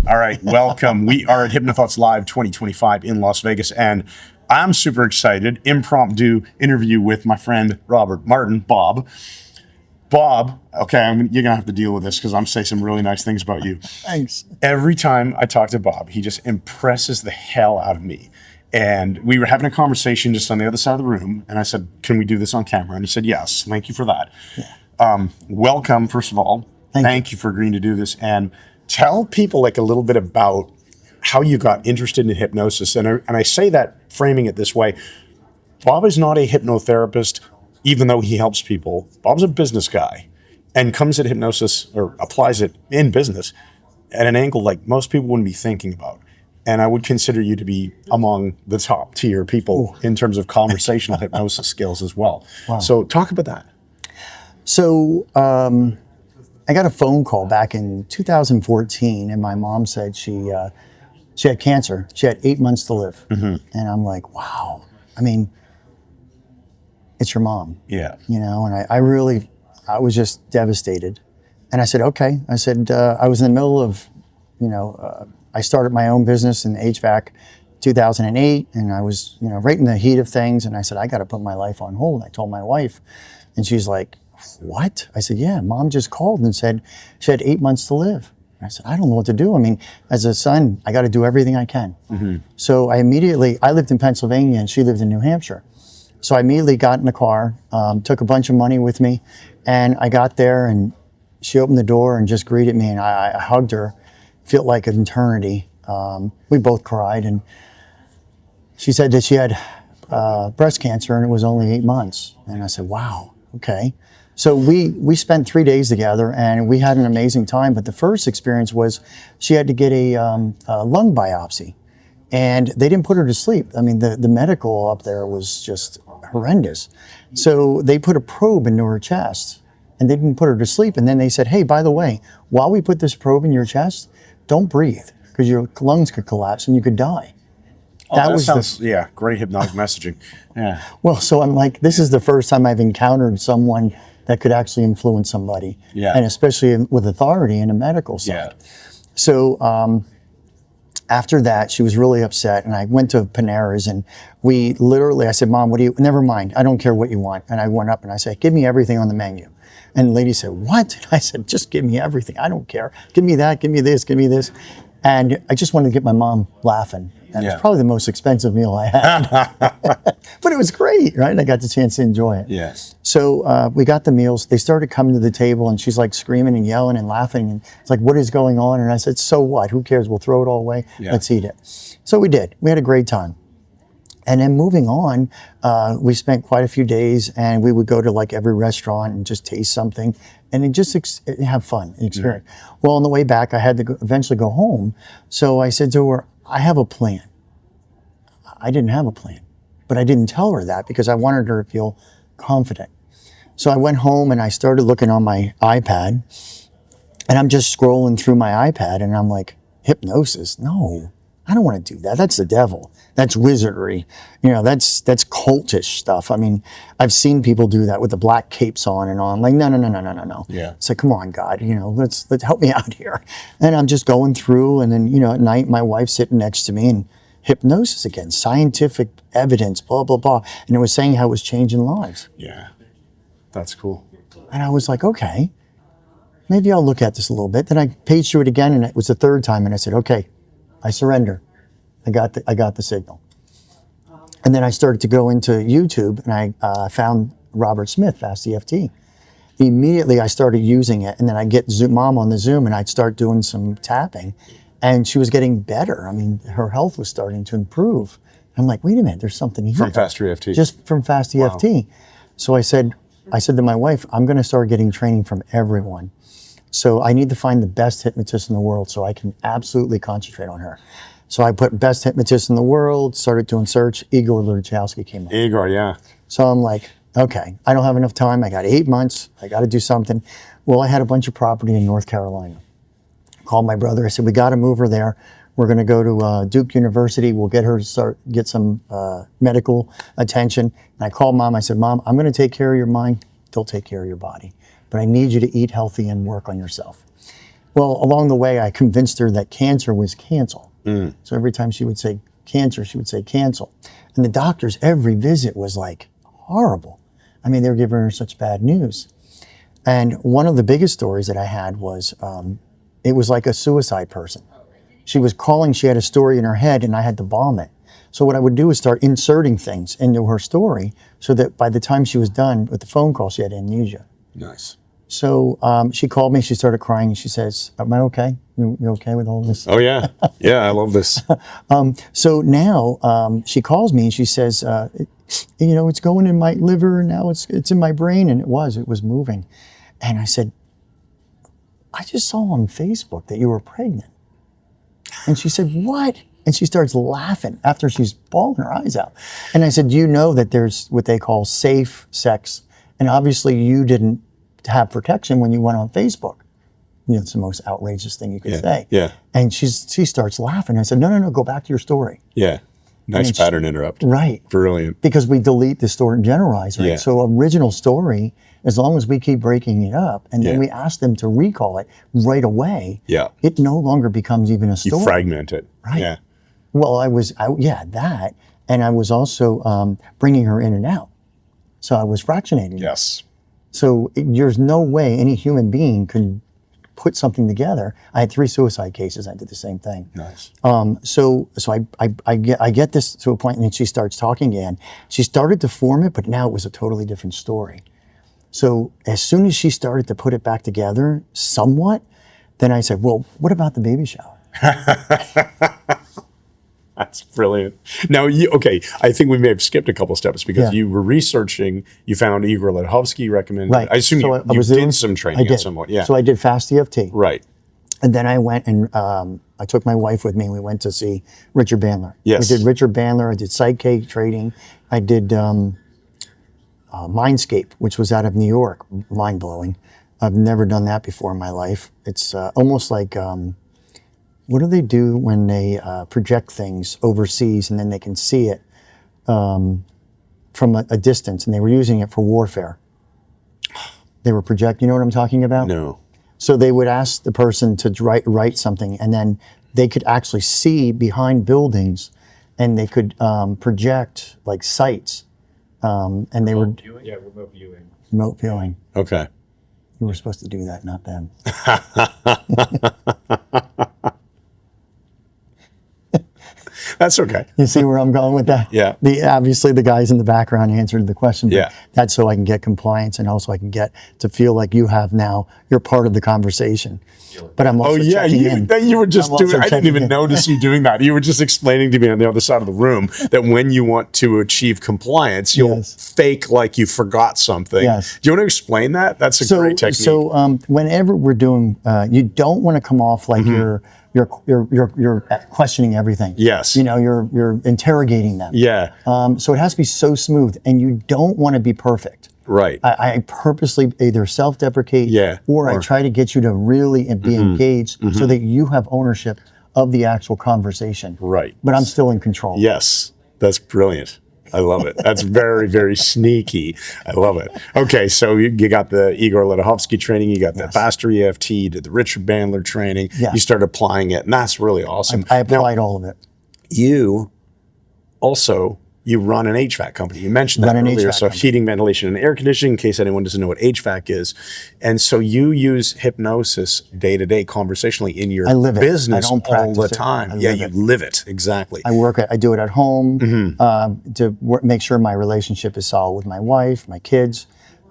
All right, welcome. We are at HypnoThoughts Live 2025 in Las Vegas, and I'm super excited. Impromptu interview with my friend Robert Martin, Bob. Bob, okay, you're going to have to deal with this because I'm saying some really nice things about you. Thanks. Every time I talk to Bob, he just impresses the hell out of me. And we were having a conversation just on the other side of the room, and I said, can we do this on camera? And he said, yes, thank you for that. Yeah. Welcome, first of all. Thank you for agreeing to do this. And tell people like a little bit about how you got interested in hypnosis. And I say that framing it this way. Bob is not a hypnotherapist, even though he helps people. Bob's a business guy and comes at hypnosis or applies it in business at an angle like most people wouldn't be thinking about. And I would consider you to be among the top tier people in terms of conversational hypnosis skills as well. Wow. So talk about that. So I got a phone call back in 2014, and my mom said she had cancer. She had 8 months to live. Mm-hmm. And I'm like, wow. I mean, it's your mom. Yeah. You know, and I was just devastated. And I said, okay. I said, I was in the middle of, I started my own business in HVAC 2008, and I was, right in the heat of things. And I said, I got to put my life on hold. I told my wife, and she's like, what? I said, yeah, mom just called and said she had 8 months to live. I said, I don't know what to do. I mean, as a son, I got to do everything I can. Mm-hmm. So I lived in Pennsylvania and she lived in New Hampshire. So I immediately got in the car, took a bunch of money with me, and I got there and she opened the door and just greeted me, and I hugged her. Felt like an eternity. We both cried, and she said that she had breast cancer and it was only 8 months. And I said, wow, okay. So we spent 3 days together and we had an amazing time. But the first experience was she had to get a lung biopsy, and they didn't put her to sleep. I mean, the medical up there was just horrendous. So they put a probe into her chest and they didn't put her to sleep. And then they said, hey, by the way, while we put this probe in your chest, don't breathe because your lungs could collapse and you could die. Oh, that sounds great hypnotic messaging. Yeah. Well, so I'm like, this is the first time I've encountered someone that could actually influence somebody. Yeah. And especially with authority in a medical side. Yeah. So after that, she was really upset, and I went to Panera's, and I said, Mom, never mind, I don't care what you want. And I went up and I said, give me everything on the menu. And the lady said, what? And I said, just give me everything. I don't care. Give me that, give me this, give me this. And I just wanted to get my mom laughing. And it was probably the most expensive meal I had. But it was great, right? I got the chance to enjoy it. Yes. So we got the meals. They started coming to the table, and she's like screaming and yelling and laughing. And it's like, what is going on? And I said, so what? Who cares? We'll throw it all away. Yeah. Let's eat it. So we did. We had a great time. And then moving on, we spent quite a few days, and we would go to like every restaurant and just taste something and just have fun and experience. Mm-hmm. Well, on the way back, I had to eventually go home. So I said to her, I have a plan. I didn't have a plan, but I didn't tell her that because I wanted her to feel confident. So I went home and I started looking on my iPad, and I'm just scrolling through my iPad, and I'm like, hypnosis? No, I don't want to do that. That's the devil. That's wizardry. That's cultish stuff. I mean, I've seen people do that with the black capes on and on. Like, no. Yeah. It's like, come on, God, let's help me out here. And I'm just going through, and then, at night, my wife's sitting next to me, and hypnosis again, scientific evidence, blah, blah, blah. And it was saying how it was changing lives. Yeah. That's cool. And I was like, okay, maybe I'll look at this a little bit. Then I paged through it again, and it was the third time, and I said, okay, I surrender. I got the signal. And then I started to go into YouTube, and I found Robert Smith, Fast EFT. Immediately I started using it, and then I get Mom on the Zoom, and I'd start doing some tapping, and she was getting better. I mean, her health was starting to improve. I'm like, wait a minute, there's something here. From Fast EFT? Just from Fast EFT. Wow. So I said to my wife, I'm going to start getting training from everyone. So I need to find the best hypnotist in the world so I can absolutely concentrate on her. So I put best hypnotist in the world, started doing search. Igor Lurchowski came up. Igor, yeah. So I'm like, okay, I don't have enough time. I got 8 months. I got to do something. Well, I had a bunch of property in North Carolina. Called my brother. I said, we got to move her there. We're going to go to Duke University. We'll get her to get some medical attention. And I called Mom. I said, Mom, I'm going to take care of your mind. They'll take care of your body. But I need you to eat healthy and work on yourself. Well, along the way, I convinced her that cancer was cancel. So every time she would say cancer, she would say cancel. And the doctors, every visit was like horrible. I mean, they were giving her such bad news. And one of the biggest stories that I had was, it was like a suicide person. She was calling, she had a story in her head, and I had to bomb it. So what I would do is start inserting things into her story so that by the time she was done with the phone call, she had amnesia. Nice. So she called me, she started crying, and she says, am I okay? You okay with all this? Oh, yeah. Yeah, I love this. So now she calls me and she says, you know, it's going in my liver and now it's in my brain. And it was moving. And I said, I just saw on Facebook that you were pregnant. And she said, what? And she starts laughing after she's bawling her eyes out. And I said, you know that there's what they call safe sex. And obviously you didn't have protection when you went on Facebook. You know, it's the most outrageous thing you could say. Yeah. And she starts laughing. I said, no, go back to your story. Yeah. Nice pattern interrupt. Right. Brilliant. Because we delete the story and generalize, right? Yeah. So original story, as long as we keep breaking it up and then we ask them to recall it right away, it no longer becomes even a story. You fragment it. Right. Yeah. Well, that. And I was also bringing her in and out. So I was fractionating. Yes. So there's no way any human being could put something together. I had 3 suicide cases. I did the same thing. Nice. So I get this to a point, and then she starts talking again. She started to form it, but now it was a totally different story. So as soon as she started to put it back together somewhat, then I said, well, what about the baby shower? That's brilliant. Now, I think we may have skipped a couple steps because you were researching, you found Igor Ledhovsky recommended. Right. I assume So you did some training at some point. Yeah. So I did fast EFT. Right. And then I went and I took my wife with me. We went to see Richard Bandler. Yes. I did Richard Bandler. I did Psyche trading. I did Mindscape, which was out of New York. Mind blowing. I've never done that before in my life. It's almost like, what do they do when they project things overseas and then they can see it from a distance? And they were using it for warfare. They were projecting, you know what I'm talking about? No. So they would ask the person to write something, and then they could actually see behind buildings, and they could project like sites. And they were remote viewing. Remote viewing. Okay. You were supposed to do that, not them. That's okay. You see where I'm going with that? Yeah. Obviously, the guys in the background answered the question. But Yeah. that's so I can get compliance, and also I can get to feel like you're part of the conversation. But I'm also checking in. You were just I'm also doing. I didn't checking even in. notice you doing that. You were just explaining to me on the other side of the room that when you want to achieve compliance, you'll fake like you forgot something. Yes. Do you want to explain that? That's a great technique. So whenever we're doing, you don't want to come off like you're questioning everything. Yes. You know, you're interrogating them. Yeah. So it has to be so smooth, and you don't want to be perfect. Right. I purposely either self-deprecate or I try to get you to really be engaged so that you have ownership of the actual conversation. Right. But I'm still in control. Yes. That's brilliant. I love it. That's very, very sneaky. I love it. Okay, so you got the Igor Ledhovsky training, you got the faster EFT, you did the Richard Bandler training, you started applying it, and that's really awesome. I applied all of it. You run an HVAC company. You mentioned that earlier. So heating, ventilation, and air conditioning, in case anyone doesn't know what HVAC is. And so you use hypnosis day to day conversationally in your business all the time. You live it. Exactly. I do it at home to make sure my relationship is solid with my wife, my kids.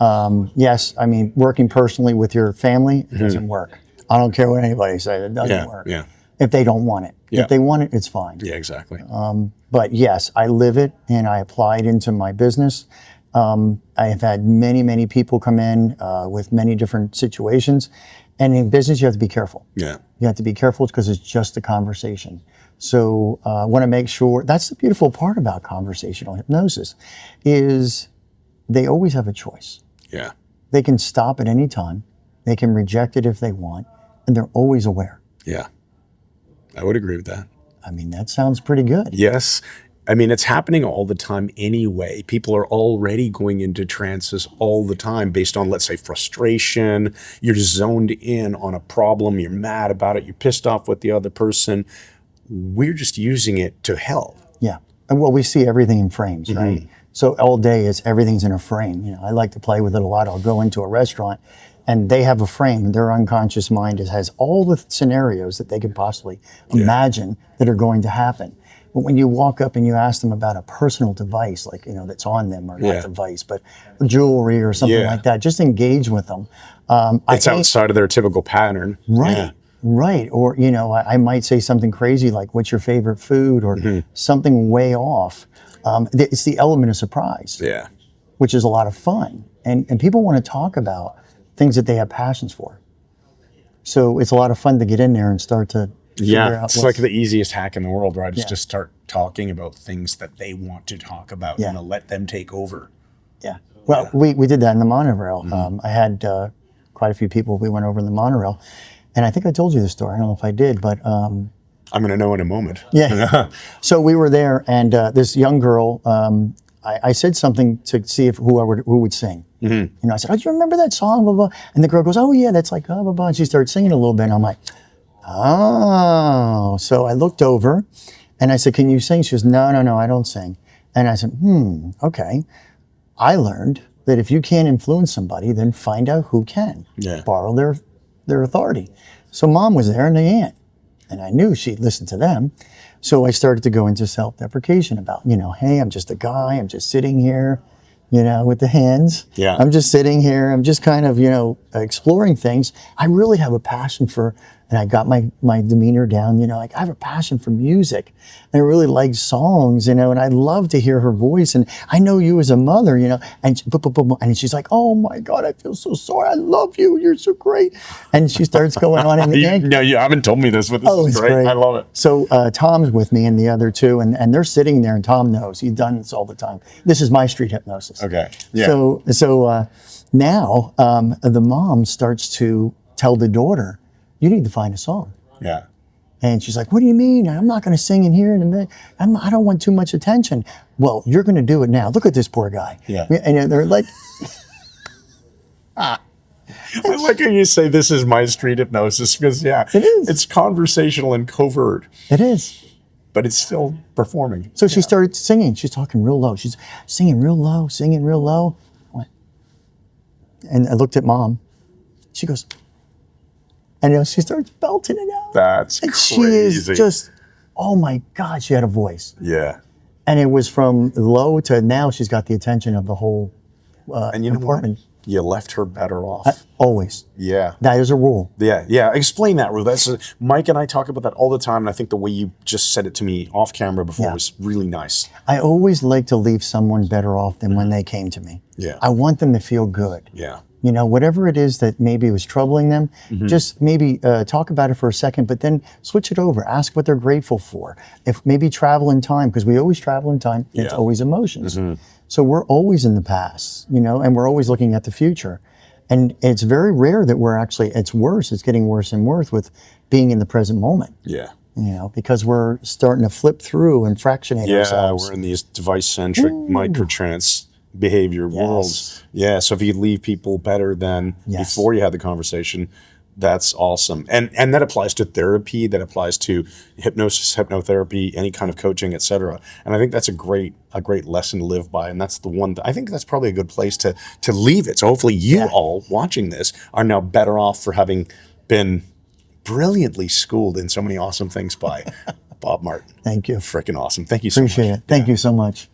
Yes, I mean, working personally with your family, it doesn't work. I don't care what anybody says. It doesn't work. Yeah. If they don't want it. If they want it, it's fine. Yeah, exactly. But yes, I live it and I apply it into my business. I have had many, many people come in with many different situations. And in business, you have to be careful. Yeah. You have to be careful because it's just a conversation. So I want to make sure, that's the beautiful part about conversational hypnosis, is they always have a choice. Yeah. They can stop at any time. They can reject it if they want. And they're always aware. Yeah. I would agree with that. I mean, that sounds pretty good. Yes. I mean, it's happening all the time anyway. People are already going into trances all the time based on, let's say, frustration. You're zoned in on a problem. You're mad about it. You're pissed off with the other person. We're just using it to help. Yeah. And well, we see everything in frames, right? So all day everything's in a frame. You know, I like to play with it a lot. I'll go into a restaurant and they have a frame, and their unconscious mind has all the scenarios that they could possibly imagine that are going to happen. But when you walk up and you ask them about a personal device, like, you know, that's on them, or not device, but jewelry or something like that, just engage with them. It's outside of their typical pattern. Right. Yeah. Right. Or, you know, I might say something crazy like, what's your favorite food, or something way off. It's the element of surprise, which is a lot of fun. And people want to talk about things that they have passions for. So it's a lot of fun to get in there and start to figure out. It's like the easiest hack in the world, right? Is just start talking about things that they want to talk about and let them take over. Yeah. Well, we did that in the monorail. I had quite a few people. We went over in the monorail. And I think I told you this story. I don't know if I did, but... I'm going to know in a moment. Yeah. So we were there, and this young girl, I said something to see if who would sing. You know, I said, "Oh, do you remember that song?" Blah, blah. And the girl goes, "Oh yeah, that's like blah blah blah." And she started singing a little bit. And I'm like, "Oh." So I looked over, and I said, "Can you sing?" She goes, "No, I don't sing." And I said, "Okay." I learned that if you can't influence somebody, then find out who can. Borrow their authority. So Mom was there, and the aunt, and I knew she'd listen to them. So I started to go into self-deprecation about, you know, hey, I'm just a guy. I'm just sitting here, you know, with the hands. I'm just sitting here. I'm just kind of, you know, exploring things. I really have a passion for, and I got my demeanor down, you know, like I have a passion for music. And I really like songs, you know, and I love to hear her voice. And I know you as a mother, you know, and she's like, "Oh my God, I feel so sorry. I love you. You're so great." And she starts going on in the end. No, you haven't told me this, but this is great. I love it. So Tom's with me and the other two, and they're sitting there, and Tom knows. He's done this all the time. This is my street hypnosis. Okay. Yeah. So now the mom starts to tell the daughter, "You need to find a song." Yeah. And she's like, "What do you mean? I'm not going to sing in here in a minute. I don't want too much attention." "Well, you're going to do it now. Look at this poor guy." And they're like... I like how you say this is my street hypnosis, because it is. It's conversational and covert. It is. But it's still performing. So she started singing. She's talking real low. She's singing real low, singing real low. And I looked at Mom. She goes... And you know, she starts belting it out. That's and crazy. She is just, oh my God, she had a voice. Yeah. And it was from low to now she's got the attention of the whole and you apartment. Know what? You left her better off. Always. Yeah. That is a rule. Yeah. Explain that rule. Mike and I talk about that all the time, and I think the way you just said it to me off camera before was really nice. I always like to leave someone better off than when they came to me. Yeah. I want them to feel good. Yeah. You know, whatever it is that maybe was troubling them, just maybe talk about it for a second, but then switch it over. Ask what they're grateful for. If maybe travel in time, because we always travel in time, it's always emotions. So we're always in the past, you know, and we're always looking at the future. And it's very rare that it's worse. It's getting worse and worse with being in the present moment. Yeah. You know, because we're starting to flip through and fractionate ourselves. Yeah, we're in these device-centric microtrance behavior worlds. Yeah, so if you leave people better than before you had the conversation, that's awesome. And that applies to therapy, that applies to hypnosis, hypnotherapy, any kind of coaching, etc. And I think that's a great lesson to live by. And that's the one I think that's probably a good place to leave it. So hopefully you all watching this are now better off for having been brilliantly schooled in so many awesome things by Bob Martin. Thank you. Freaking awesome. Thank you so much. Appreciate it. Thank you so much.